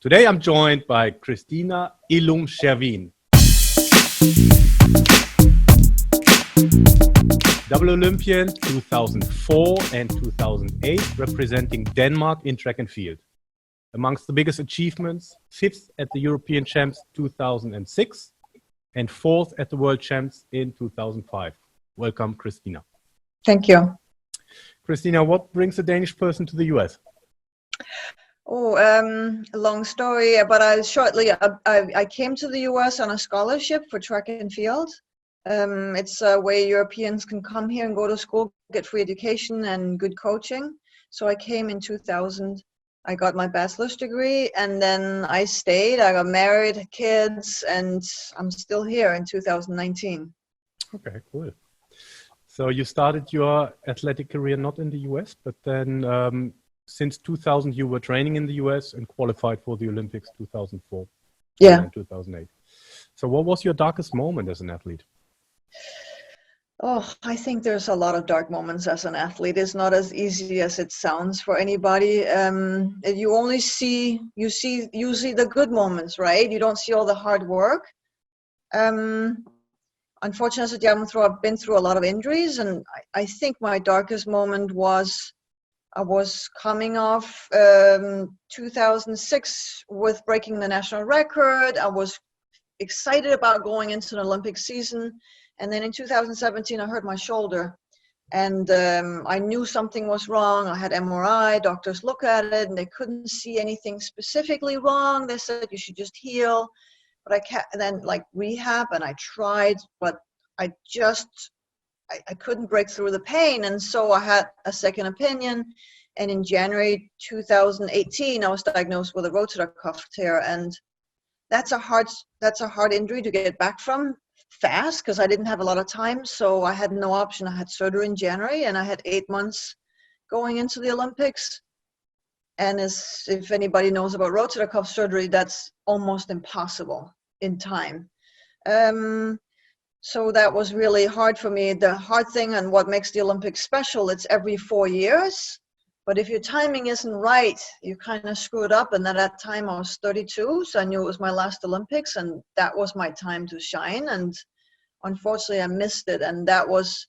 Today I'm joined by Christina Illum Scherwin. Double Olympian 2004 and 2008, representing Denmark in track and field. Amongst the biggest achievements, 5th at the European Champs 2006 and 4th at the World Champs in 2005. Welcome, Christina. Thank you. Christina, what brings a Danish person to the US? A long story, but I came to the US on a scholarship for track and field. It's a way Europeans can come here and go to school, get free education and good coaching. So I came in 2000. I got my bachelor's degree, and then I stayed. I got married, had kids, and I'm still here in 2019. Okay, cool. So you started your athletic career not in the US, but then since 2000 you were training in the US and qualified for the Olympics 2004 and 2008. So what was your darkest moment as an athlete? Oh, I think there's a lot of dark moments as an athlete. It's not as easy as it sounds for anybody. You see the good moments, right? You don't see all the hard work. Unfortunately, I've been through a lot of injuries, and I think my darkest moment was I was coming off 2006 with breaking the national record. I was excited about going into an Olympic season. And then in 2017, I hurt my shoulder, and I knew something was wrong. I had MRI, doctors look at it, and they couldn't see anything specifically wrong. They said you should just heal, but I can't. And then rehab, and I tried, but I couldn't break through the pain, and so I had a second opinion. And in January 2018, I was diagnosed with a rotator cuff tear, and that's a hard injury to get back from fast, because I didn't have a lot of time, so I had no option. I had surgery in January, and I had 8 months going into the Olympics. And if anybody knows about rotator cuff surgery, that's almost impossible in time. So that was really hard for me. The hard thing, and what makes the Olympics special, it's every 4 years. But if your timing isn't right, you kind of screw it up. And at that time, I was 32, so I knew it was my last Olympics, and that was my time to shine. And unfortunately, I missed it, and that was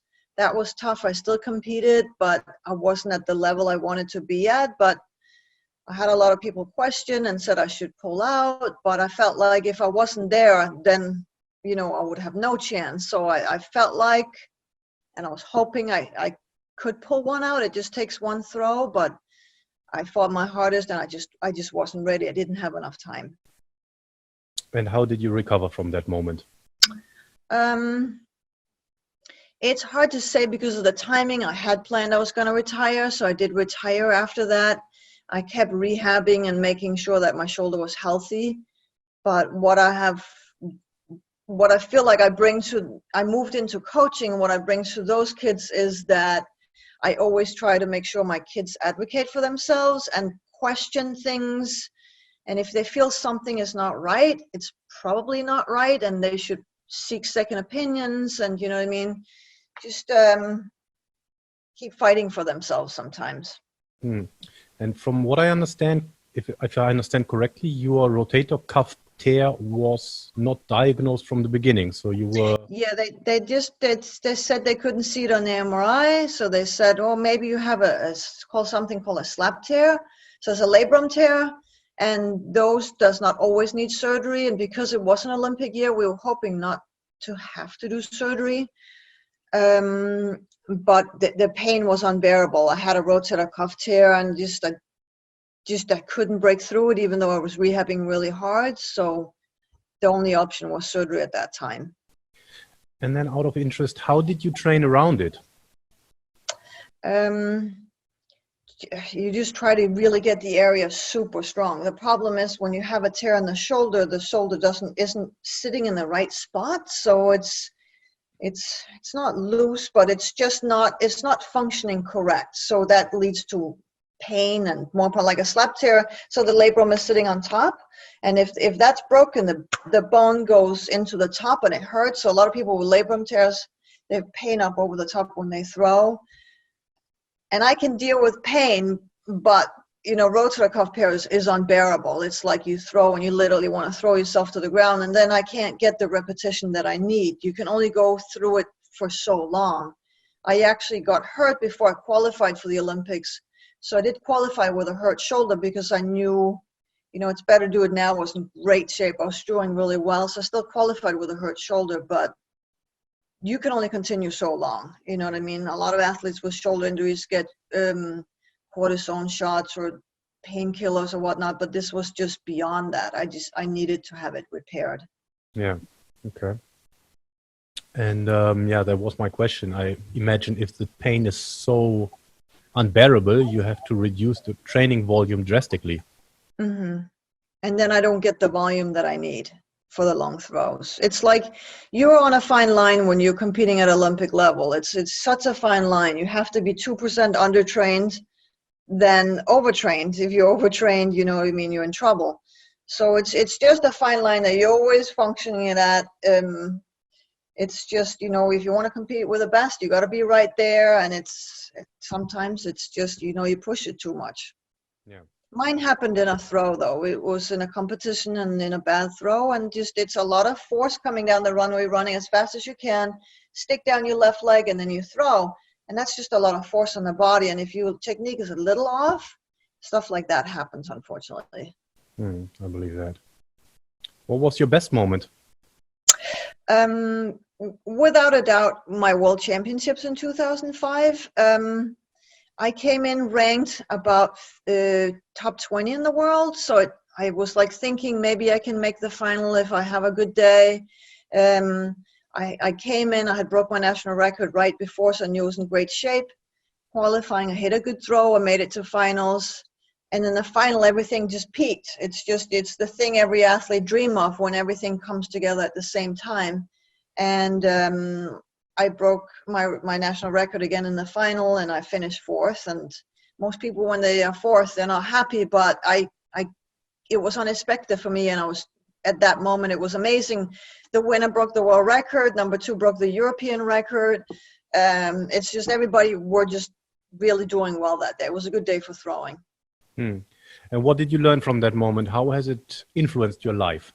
tough. I still competed, but I wasn't at the level I wanted to be at. But I had a lot of people question and said I should pull out. But I felt like if I wasn't there, then I would have no chance. So I felt like, and I was hoping I could pull one out. It just takes one throw, but I fought my hardest, and I just wasn't ready. I didn't have enough time. And how did you recover from that moment? It's hard to say because of the timing. I had planned I was going to retire, so I did retire after that. I kept rehabbing and making sure that my shoulder was healthy. But what I feel like I moved into coaching, and what I bring to those kids is that I always try to make sure my kids advocate for themselves and question things. And if they feel something is not right, it's probably not right, and they should seek second opinions. And you know what I mean? Just keep fighting for themselves sometimes. And from what I understand, if I understand correctly, your rotator cuff tear was not diagnosed from the beginning, so you were... Yeah, they said they couldn't see it on the MRI, so they said, oh, maybe you have something called a slap tear. So it's a labrum tear, and those does not always need surgery. And because it was an Olympic year, we were hoping not to have to do surgery. But the pain was unbearable. I had a rotator cuff tear, and I couldn't break through it, even though I was rehabbing really hard. So the only option was surgery at that time. And then, out of interest, how did you train around it? You just try to really get the area super strong. The problem is when you have a tear in the shoulder isn't sitting in the right spot. So it's not loose, but it's not functioning correct. So that leads to pain and more like a slap tear. So the labrum is sitting on top, and if that's broken, the bone goes into the top and it hurts. So a lot of people with labrum tears, they have pain up over the top when they throw. And I can deal with pain, but rotator cuff tear is unbearable. It's like you throw and you literally want to throw yourself to the ground, and then I can't get the repetition that I need. You can only go through it for so long. I actually got hurt before I qualified for the Olympics. So I did qualify with a hurt shoulder because I knew, it's better to do it now. I was in great shape. I was doing really well. So I still qualified with a hurt shoulder, but you can only continue so long. You know what I mean? A lot of athletes with shoulder injuries get cortisone shots or painkillers or whatnot, but this was just beyond that. I needed to have it repaired. Yeah. Okay. And that was my question. I imagine if the pain is so unbearable, you have to reduce the training volume drastically. Mm-hmm. And then I don't get the volume that I need for the long throws. It's like you're on a fine line when you're competing at Olympic level. It's such a fine line. You have to be 2% undertrained than overtrained. If you're overtrained, you're in trouble. So it's just a fine line that you're always functioning at. It's just, if you want to compete with the best, you got to be right there. And sometimes it's just, you push it too much. Yeah. Mine happened in a throw, though. It was in a competition and in a bad throw, and it's a lot of force coming down the runway, running as fast as you can, stick down your left leg, and then you throw. And that's just a lot of force on the body. And if your technique is a little off, stuff like that happens, unfortunately. I believe that. What was your best moment? Without a doubt, my World Championships in 2005. I came in ranked about top 20 in the world. So I was like thinking maybe I can make the final if I have a good day. I came in, I had broke my national record right before, so I knew I was in great shape. Qualifying, I hit a good throw, I made it to finals. And in the final, everything just peaked. It's the thing every athlete dream of when everything comes together at the same time. And I broke my national record again in the final, and I finished fourth. And most people, when they are fourth, they're not happy, but it was unexpected for me. And at that moment, it was amazing. The winner broke the world record. Number two broke the European record. It's just everybody were just really doing well that day. It was a good day for throwing. And what did you learn from that moment? How has it influenced your life?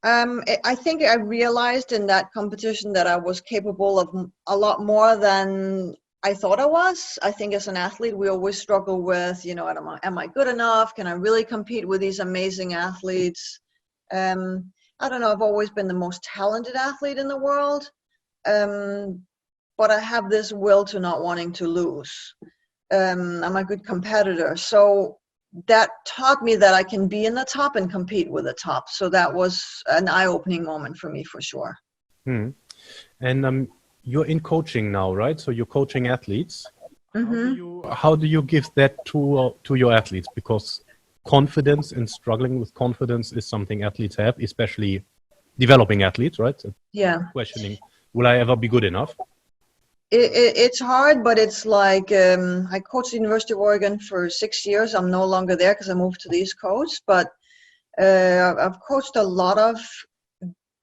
I think I realized in that competition that I was capable of a lot more than I thought I was. I think as an athlete, we always struggle with, am I good enough? Can I really compete with these amazing athletes? I don't know. I've always been the most talented athlete in the world. But I have this will to not wanting to lose. I'm a good competitor. So that taught me that I can be in the top and compete with the top. So that was an eye-opening moment for me, for sure. And you're in coaching now, right? So you're coaching athletes. Mm-hmm. How do you give that to your athletes? Because confidence and struggling with confidence is something athletes have, especially developing athletes, right? Yeah. Questioning, will I ever be good enough? It's hard, but it's like I coached the University of Oregon for 6 years. I'm no longer there because I moved to the East Coast, but I've coached a lot of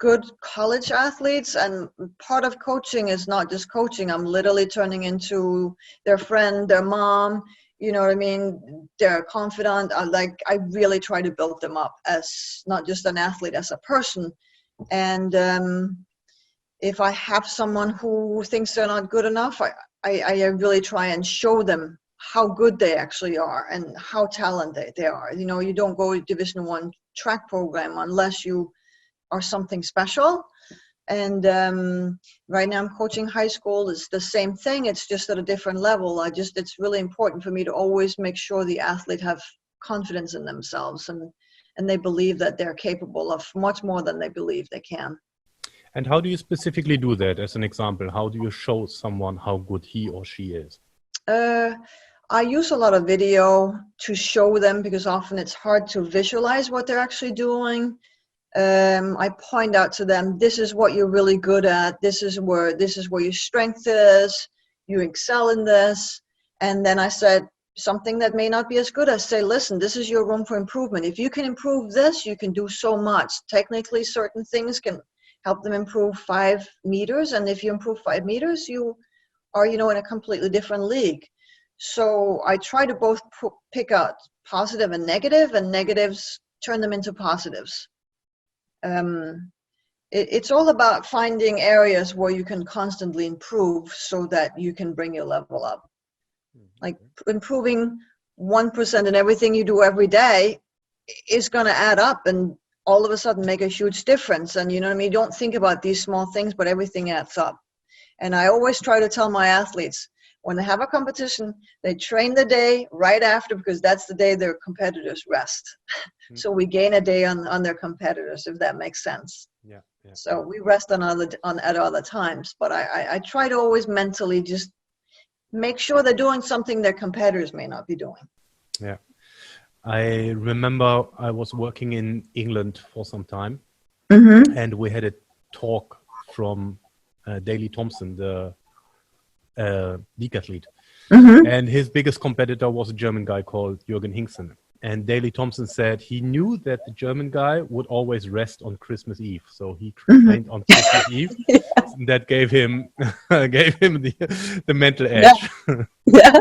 good college athletes, and part of coaching is not just coaching. I'm literally turning into their friend, their mom, you know what I mean, their confidant. I really try to build them up as not just an athlete, as a person. And if I have someone who thinks they're not good enough, I really try and show them how good they actually are and how talented they are. You don't go to Division I track program unless you are something special. And right now I'm coaching high school. It's the same thing. It's just at a different level. It's really important for me to always make sure the athlete have confidence in themselves and they believe that they're capable of much more than they believe they can. And how do you specifically do that? As an example, how do you show someone how good he or she is? I use a lot of video to show them, because often it's hard to visualize what they're actually doing. I point out to them, this is what you're really good at. This is where your strength is. You excel in this. And then I said something that may not be as good. I say, listen, this is your room for improvement. If you can improve this, you can do so much. Technically, certain things can help them improve 5 meters. And if you improve 5 meters, you are, in a completely different league. So I try to both pick out positive and negative, and negatives turn them into positives. It's all about finding areas where you can constantly improve so that you can bring your level up. Like improving 1% in everything you do every day is going to add up and all of a sudden make a huge difference. And you know what I mean? You don't think about these small things, but everything adds up. And I always try to tell my athletes, when they have a competition, they train the day right after, because that's the day their competitors rest. So we gain a day on their competitors, if that makes sense. Yeah. So we rest at other times, but I try to always mentally just make sure they're doing something their competitors may not be doing. Yeah. I remember I was working in England for some time, and we had a talk from Daley Thompson, the decathlete. And his biggest competitor was a German guy called Jürgen Hinksen. And Daley Thompson said he knew that the German guy would always rest on Christmas Eve. So he trained on Christmas Eve. And that gave him the mental edge. Yeah.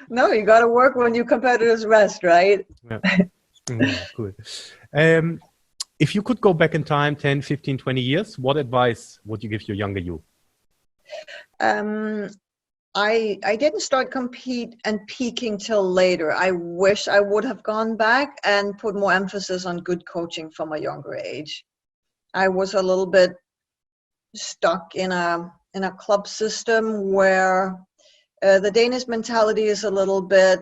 No, you got to work when your competitors rest, right? Yeah. Cool. If you could go back in time 10, 15, 20 years, what advice would you give your younger you? I didn't start compete and peaking till later. I wish I would have gone back and put more emphasis on good coaching from a younger age. I was a little bit stuck in a club system where the Danish mentality is a little bit,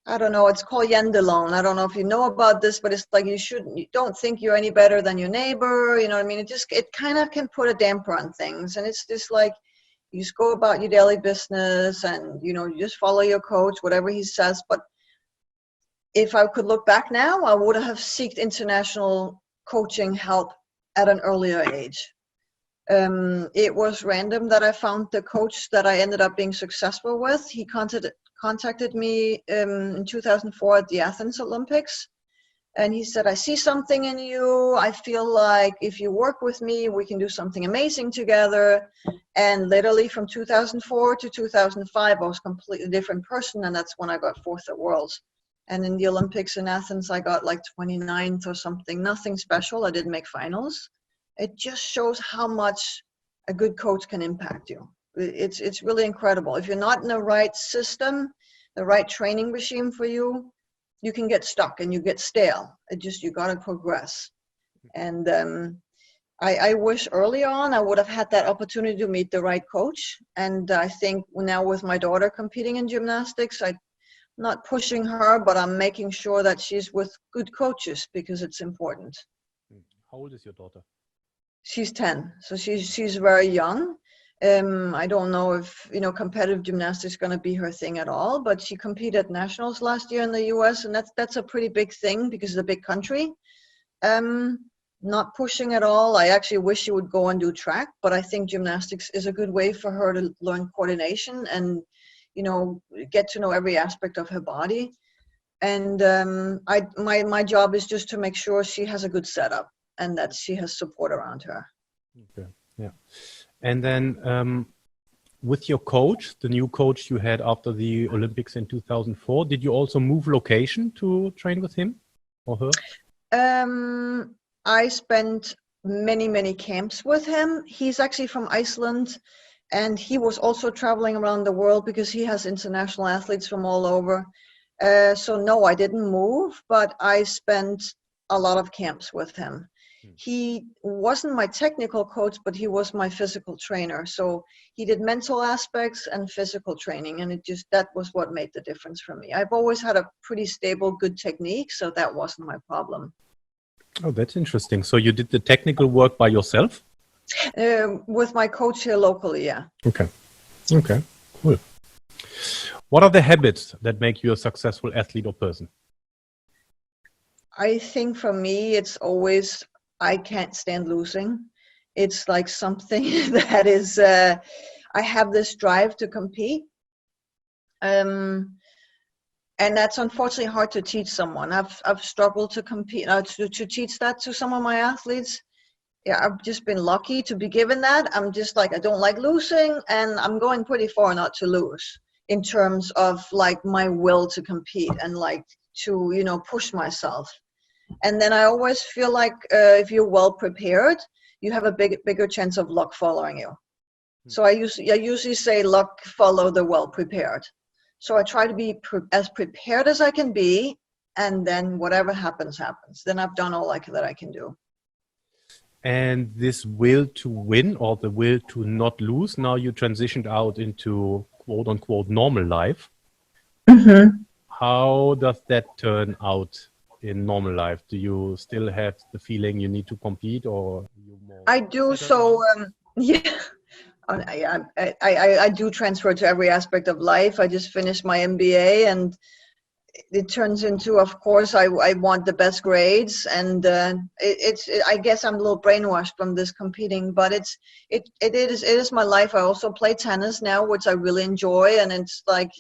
I don't know, it's called jantelon. I don't know if you know about this, but it's like you don't think you're any better than your neighbor. You know what I mean? It kind of can put a damper on things. And it's just like, you just go about your daily business and, you know, you just follow your coach, whatever he says. But if I could look back now, I would have sought international coaching help at an earlier age. It was random that I found the coach that I ended up being successful with. He contacted me in 2004 at the Athens Olympics. And he said, I see something in you. I feel like if you work with me, we can do something amazing together. And literally from 2004 to 2005, I was a completely different person. And that's when I got fourth at Worlds. And in the Olympics in Athens, I got like 29th or something. Nothing special. I didn't make finals. It just shows how much a good coach can impact you. It's really incredible. If you're not in the right system, the right training regime for you, you can get stuck and you get stale. You got to progress. And I wish early on I would have had that opportunity to meet the right coach. And I think now with my daughter competing in gymnastics, I'm not pushing her, but I'm making sure that she's with good coaches because it's important. How old is your daughter? She's 10, so she's very young. I don't know if, you know, competitive gymnastics is going to be her thing at all, but she competed at nationals last year in the US, and that's a pretty big thing because it's a big country. Not pushing at all. I actually wish she would go and do track, but I think gymnastics is a good way for her to learn coordination and, you know, get to know every aspect of her body. And my job is just to make sure she has a good setup and that she has support around her. Okay. Yeah. And then with your coach, the new coach you had after the Olympics in 2004, did you also move location to train with him or her? I spent many camps with him. He's actually from Iceland, and he was also traveling around the world because he has international athletes from all over. So no, I didn't move, but I spent a lot of camps with him. He wasn't my technical coach, but he was my physical trainer. So he did mental aspects and physical training, and that was what made the difference for me. I've always had a pretty stable, good technique, so that wasn't my problem. Oh, that's interesting. So you did the technical work by yourself? With my coach here locally, yeah. Okay, cool. What are the habits that make you a successful athlete or person? I think for me, it's always, I can't stand losing. It's like something that is, I have this drive to compete. And that's unfortunately hard to teach someone. I've struggled to compete, to teach that to some of my athletes. yeah, I've just been lucky to be given that. I'm just like, I don't like losing, and I'm going pretty far not to lose in terms of like my will to compete and like to, you know, push myself. And then I always feel like if you're well prepared, you have a bigger chance of luck following you. So I usually say luck follow the well prepared. So I try to be as prepared as I can be, and then whatever happens, happens. Then I've done all that I can do. And this will to win or the will to not lose, now you transitioned out into quote unquote normal life. Mm-hmm. How does that turn out in normal life? Do you still have the feeling you need to compete, or you more I do. So yeah, I do transfer to every aspect of life. I just finished my MBA, and it turns into, of course, I want the best grades, and I guess I'm a little brainwashed from this competing, but it is my life. I also play tennis now, which I really enjoy, and it's like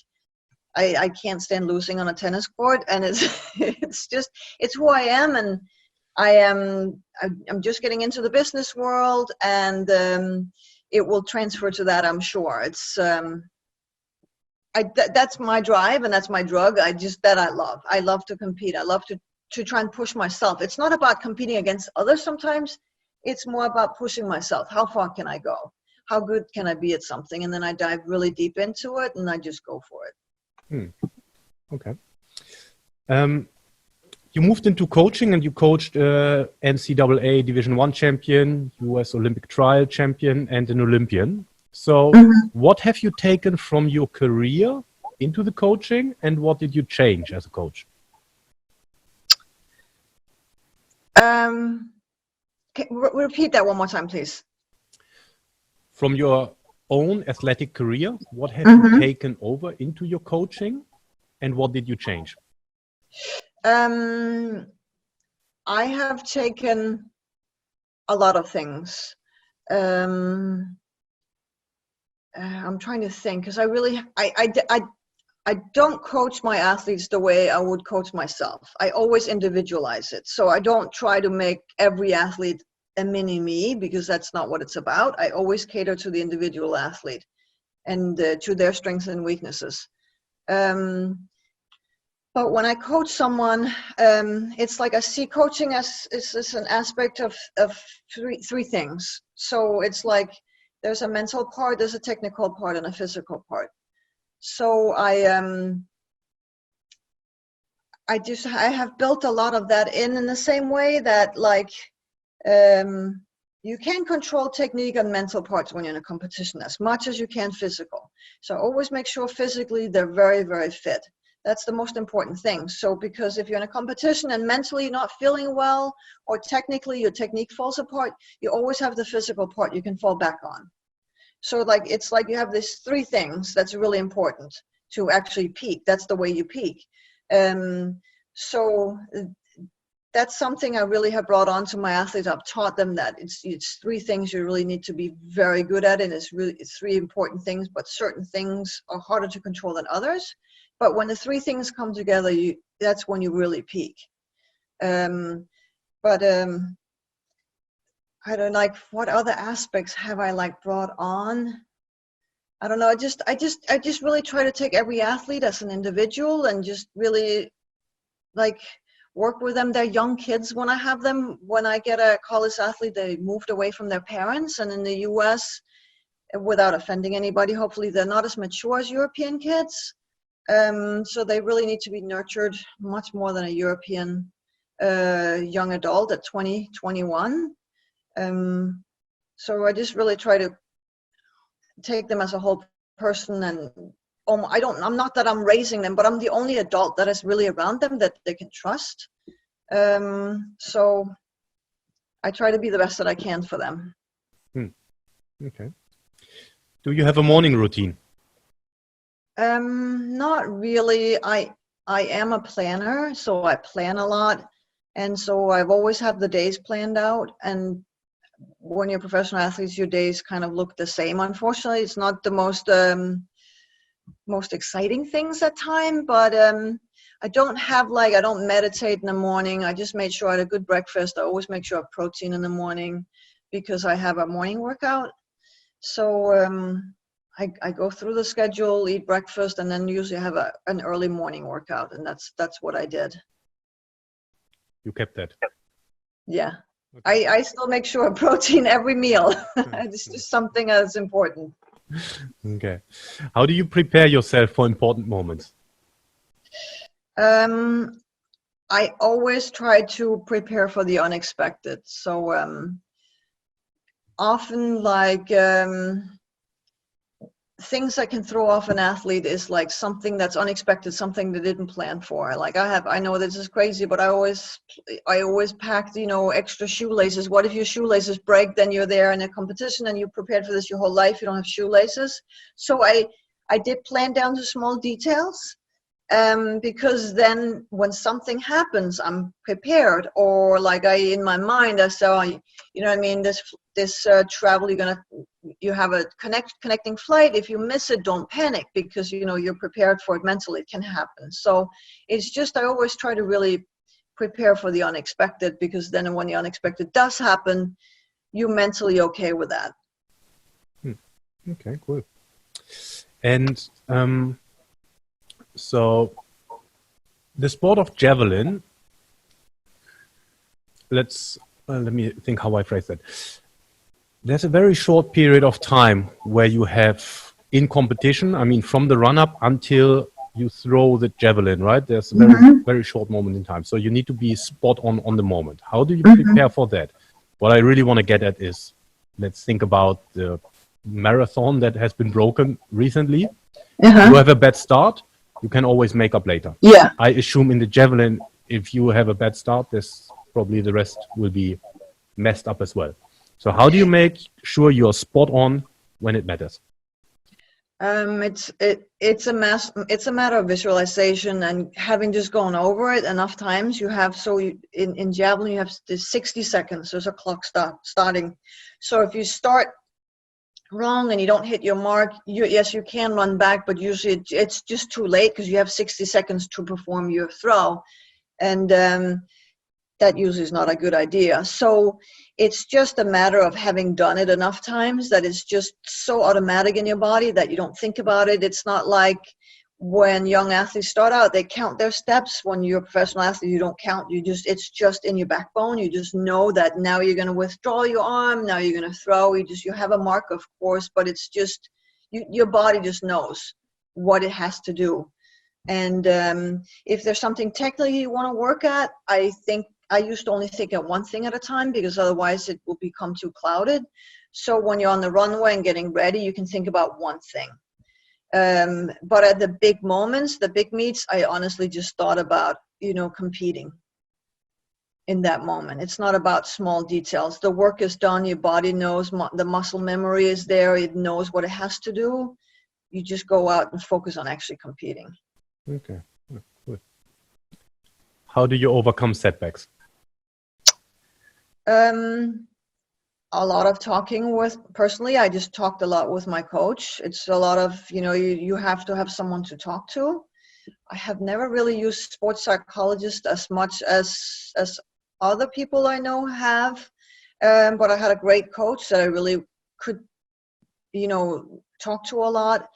I can't stand losing on a tennis court, and it's it's who I am, and I'm just getting into the business world, and it will transfer to that, I'm sure. It's that's my drive, and that's my drug. I love. I love to compete. I love to try and push myself. It's not about competing against others sometimes. It's more about pushing myself. How far can I go? How good can I be at something? And then I dive really deep into it, and I just go for it. Okay. You moved into coaching, and you coached NCAA Division I champion, US Olympic trial champion, and an Olympian. So what have you taken from your career into the coaching, and what did you change as a coach? Repeat that one more time, please. From your own athletic career, what have you taken over into your coaching, and what did you change? I have taken a lot of things. I'm trying to think, because I don't coach my athletes the way I would coach myself. I always individualize it. So I don't try to make every athlete a mini me, because that's not what it's about. I always cater to the individual athlete and to their strengths and weaknesses. But when I coach someone, it's like I see coaching as is an aspect of three things. So it's like there's a mental part, there's a technical part, and a physical part. So I have built a lot of that in the same way that like you can control technique and mental parts when you're in a competition as much as you can physical. So always make sure physically they're very, very fit. That's the most important thing. So because if you're in a competition and mentally not feeling well, or technically your technique falls apart, you always have the physical part you can fall back on. So like it's like you have these three things that's really important to actually peak. That's the way you peak. So that's something I really have brought on to my athletes. I've taught them that it's three things you really need to be very good at, and it's three important things, but certain things are harder to control than others. But when the three things come together, that's when you really peak. I don't like, what other aspects have I like brought on? I don't know. I just really try to take every athlete as an individual and just really like work with them. They're young kids when I have them. When I get a college athlete, they moved away from their parents, and in the US, without offending anybody, hopefully they're not as mature as European kids. So they really need to be nurtured much more than a European young adult at 20, 21. So I just really try to take them as a whole person, and I'm not that I'm raising them, but I'm the only adult that is really around them that they can trust. So I try to be the best that I can for them. Okay. Do you have a morning routine? Not really. I am a planner, so I plan a lot. And so I've always had the days planned out. And when you're professional athletes, your days kind of look the same. Unfortunately, it's not the most exciting things at time, but I don't meditate in the morning. I just made sure I had a good breakfast. I always make sure I have protein in the morning. because I have a morning workout. So I go through the schedule, eat breakfast, and then usually have an early morning workout, and that's what I did. You kept that. Yeah. Okay. I still make sure protein every meal. It's just something that's important. Okay. How do you prepare yourself for important moments? I always try to prepare for the unexpected. So often like things that can throw off an athlete is like something that's unexpected, something they didn't plan for. Like I know this is crazy, but I always packed, extra shoelaces. What if your shoelaces break? Then you're there in a competition and you prepared for this your whole life. You don't have shoelaces. So I did plan down to small details. Because then when something happens, I'm prepared, or like in my mind, I saw, this travel, you have a connecting flight. If you miss it, don't panic, because, you're prepared for it mentally. It can happen. So it's just, I always try to really prepare for the unexpected, because then when the unexpected does happen, you're mentally okay with that. Okay, cool. And, so the sport of javelin, let me think how I phrase that. There's a very short period of time where you have in competition, I mean, from the run-up until you throw the javelin, right? There's a very short moment in time. So you need to be spot on the moment. How do you prepare for that? What I really want to get at is, let's think about the marathon that has been broken recently. You have a bad start, you can always make up later. Yeah. I assume in the javelin, if you have a bad start, there's probably the rest will be messed up as well. So how do you make sure you're spot on when it matters? It's a matter of visualization and having just gone over it enough times. You have, in javelin, you have 60 seconds. There's a clock starting. So if you start wrong and you don't hit your mark, yes, you can run back, but usually it's just too late, because you have 60 seconds to perform your throw, and that usually is not a good idea. So it's just a matter of having done it enough times that it's just so automatic in your body that you don't think about it. It's not like when young athletes start out, they count their steps. When you're a professional athlete, you don't count. It's just in your backbone. You just know that now you're going to withdraw your arm. Now you're going to throw. You have a mark, of course, but it's just, your body just knows what it has to do. And if there's something technically you want to work at, I think I used to only think at one thing at a time, because otherwise it will become too clouded. So when you're on the runway and getting ready, you can think about one thing. But at the big moments, the big meets, I honestly just thought about, competing in that moment. It's not about small details. The work is done. Your body knows, the muscle memory is there. It knows what it has to do. You just go out and focus on actually competing. Okay, good. How do you overcome setbacks? A lot of talking personally, I just talked a lot with my coach. It's a lot of, you have to have someone to talk to. I have never really used sports psychologists as much as other people I know have. But I had a great coach that I really could, talk to a lot.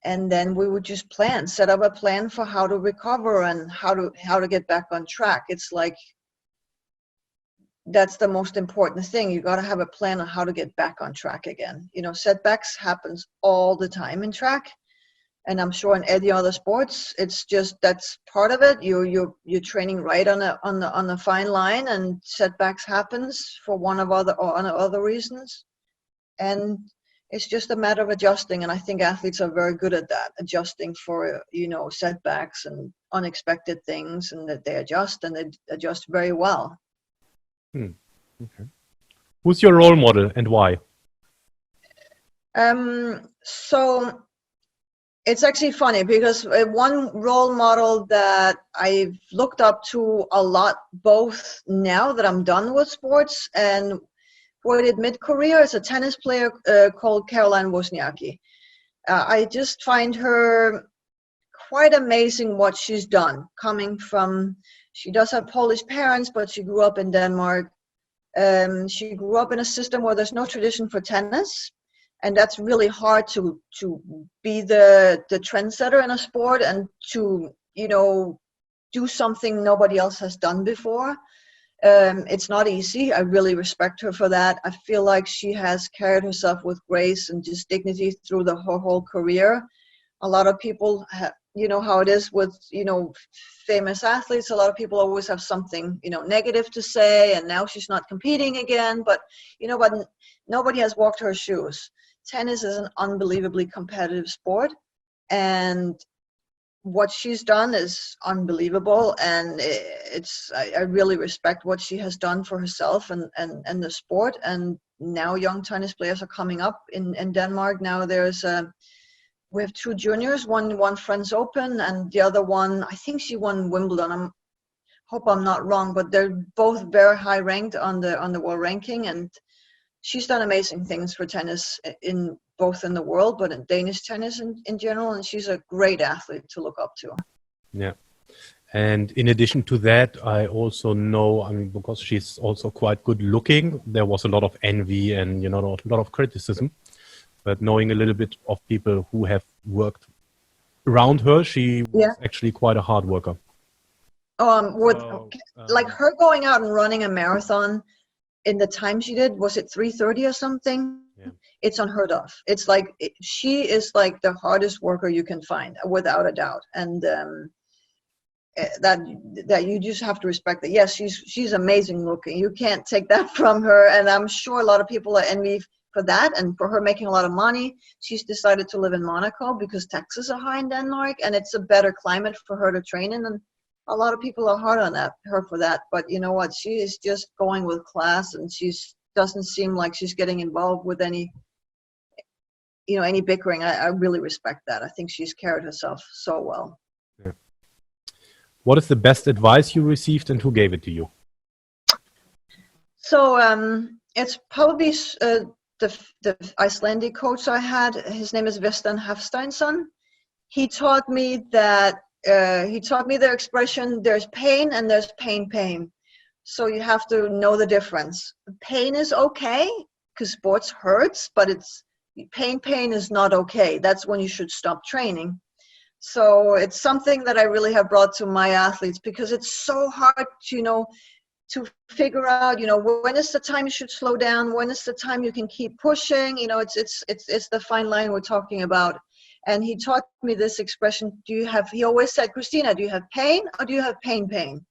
And then we would just set up a plan for how to recover and how to get back on track. It's like, that's the most important thing. You got to have a plan on how to get back on track again. Setbacks happens all the time in track, and I'm sure in any other sports. It's just, that's part of it. You're training right on the fine line, and setbacks happens for one of other reasons, and it's just a matter of adjusting. And I think athletes are very good at that, adjusting for setbacks and unexpected things, and that they adjust, and they adjust very well. Okay. Who's your role model and why? So it's actually funny, because one role model that I've looked up to a lot, both now that I'm done with sports and who I did mid-career, is a tennis player called Caroline Wozniacki. I just find her quite amazing what she's done, coming from, she does have Polish parents, but she grew up in Denmark. She grew up in a system where there's no tradition for tennis, and that's really hard to be the trendsetter in a sport and to, you know, do something nobody else has done before. It's not easy. I really respect her for that. I feel like she has carried herself with grace and just dignity through her whole career. A lot of people have, you know how it is with, you know, famous athletes. A lot of people always have something, you know, negative to say, and now she's not competing again. But, you know what, nobody has walked her shoes. Tennis is an unbelievably competitive sport, and what she's done is unbelievable, and I really respect what she has done for herself and the sport. And now young tennis players are coming up in Denmark. Now we have two juniors, one French Open, and the other one, I think she won Wimbledon. Hope I'm not wrong, but they're both very high ranked on the world ranking, and she's done amazing things for tennis in both in the world, but in Danish tennis in general, and she's a great athlete to look up to. Yeah. And in addition to that, I also know, I mean, because she's also quite good looking, there was a lot of envy and, you know, a lot of criticism. But knowing a little bit of people who have worked around her, she was actually quite a hard worker. Like her going out and running a marathon in the time she did, was it 3:30 or something? Yeah. It's unheard of. It's like, she is like the hardest worker you can find, without a doubt. And that you just have to respect that. Yes, she's amazing looking. You can't take that from her. And I'm sure a lot of people are envy for that, and for her making a lot of money. She's decided to live in Monaco because taxes are high in Denmark, and it's a better climate for her to train in. And a lot of people are hard on her for that. But you know what? She is just going with class, and doesn't seem like she's getting involved with any bickering. I really respect that. I think she's carried herself so well. Yeah. What is the best advice you received, and who gave it to you? So it's probably the Icelandic coach I had. His name is Vestan Hafsteinsson. He taught me the expression, there's pain and there's pain. So you have to know the difference. Pain is okay because sports hurts, but pain is not okay. That's when you should stop training. So it's something that I really have brought to my athletes, because it's so hard to figure out, when is the time you should slow down? When is the time you can keep pushing? It's the fine line we're talking about. And he taught me this expression. He always said, Christina, do you have pain or do you have pain?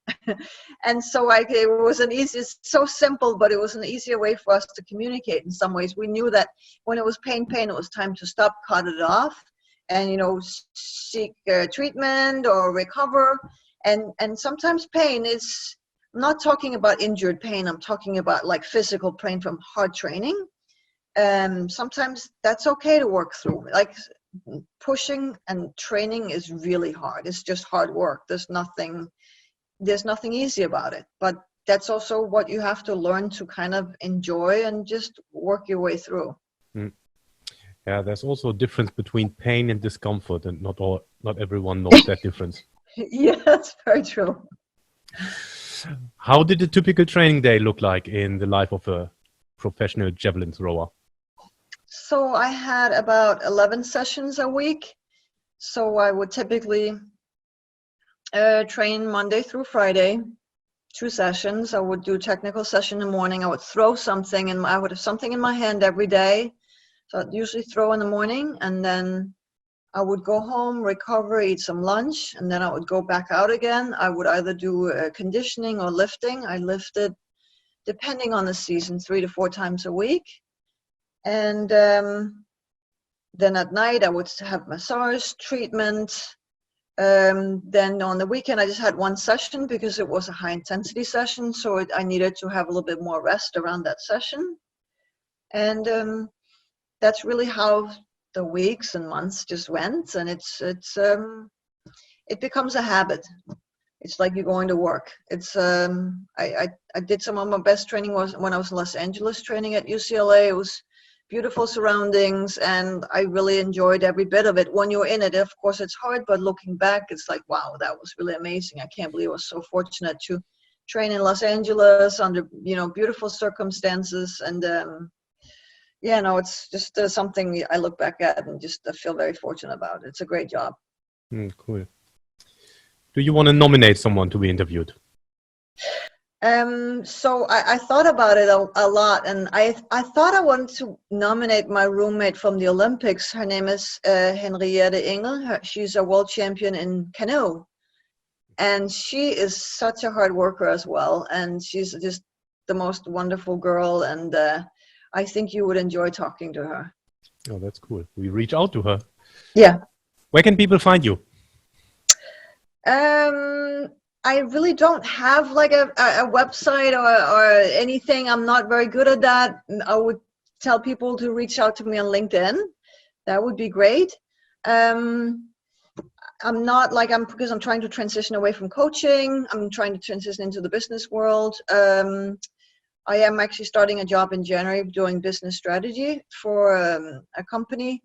And so it was so simple, but it was an easier way for us to communicate in some ways. We knew that when it was pain, it was time to stop, cut it off, and, seek treatment or recover. And sometimes pain is, I'm not talking about injured pain. I'm talking about like physical pain from hard training. Sometimes that's okay to work through. Like pushing and training is really hard. It's just hard work. There's nothing easy about it. But that's also what you have to learn to kind of enjoy and just work your way through. Mm. Yeah, there's also a difference between pain and discomfort, and not everyone knows that difference. Yeah, that's very true. How did a typical training day look like in the life of a professional javelin thrower? So I had about 11 sessions a week. So I would typically train Monday through Friday, 2 sessions. I would do technical session in the morning. I would throw something, and I would have something in my hand every day. So I'd usually throw in the morning, and then I would go home, recover, eat some lunch, and then I would go back out again. I would either do conditioning or lifting. I lifted, depending on the season, 3 to 4 times a week. And then at night I would have massage, treatment. Then on the weekend I just had 1 session because it was a high intensity session. So I needed to have a little bit more rest around that session. And that's really how the weeks and months just went, and it becomes a habit. It's like you're going to work. I did some of my best training was when I was in Los Angeles training at UCLA. It was beautiful surroundings, and I really enjoyed every bit of it. When you're in it, of course, it's hard, but looking back, it's like, wow, that was really amazing. I can't believe I was so fortunate train in Los Angeles under, beautiful circumstances. And it's just something I look back at and just feel very fortunate about. It's a great job. Cool. Do you want to nominate someone to be interviewed? So I thought about it a lot, and I thought I wanted to nominate my roommate from the Olympics. Her name is Henriette Engel. She's a world champion in canoe, and she is such a hard worker as well, and she's just the most wonderful girl, and I think you would enjoy talking to her. Oh, that's cool. We reach out to her. Yeah. Where can people find you? I really don't have like a website or anything. I'm not very good at that. I would tell people to reach out to me on LinkedIn. That would be great. I'm not because I'm trying to transition away from coaching. I'm trying to transition into the business world. I am actually starting a job in January doing business strategy for a company.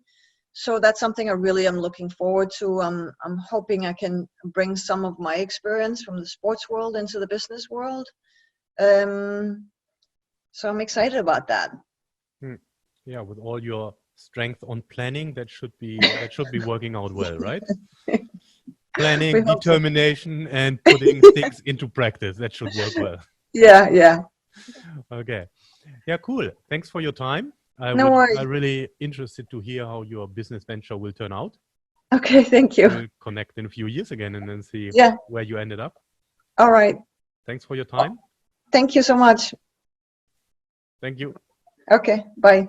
So that's something I really am looking forward to. I'm hoping I can bring some of my experience from the sports world into the business world. So I'm excited about that. Yeah, with all your strength on planning, that should be working out well, right? Planning, determination, and putting things into practice. That should work well. Yeah. Okay. Yeah, cool. Thanks for your time. No worries. I'm really interested to hear how your business venture will turn out. Okay, thank you. We'll connect in a few years again and then see where you ended up. All right. Thanks for your time. Thank you so much. Thank you. Okay, bye.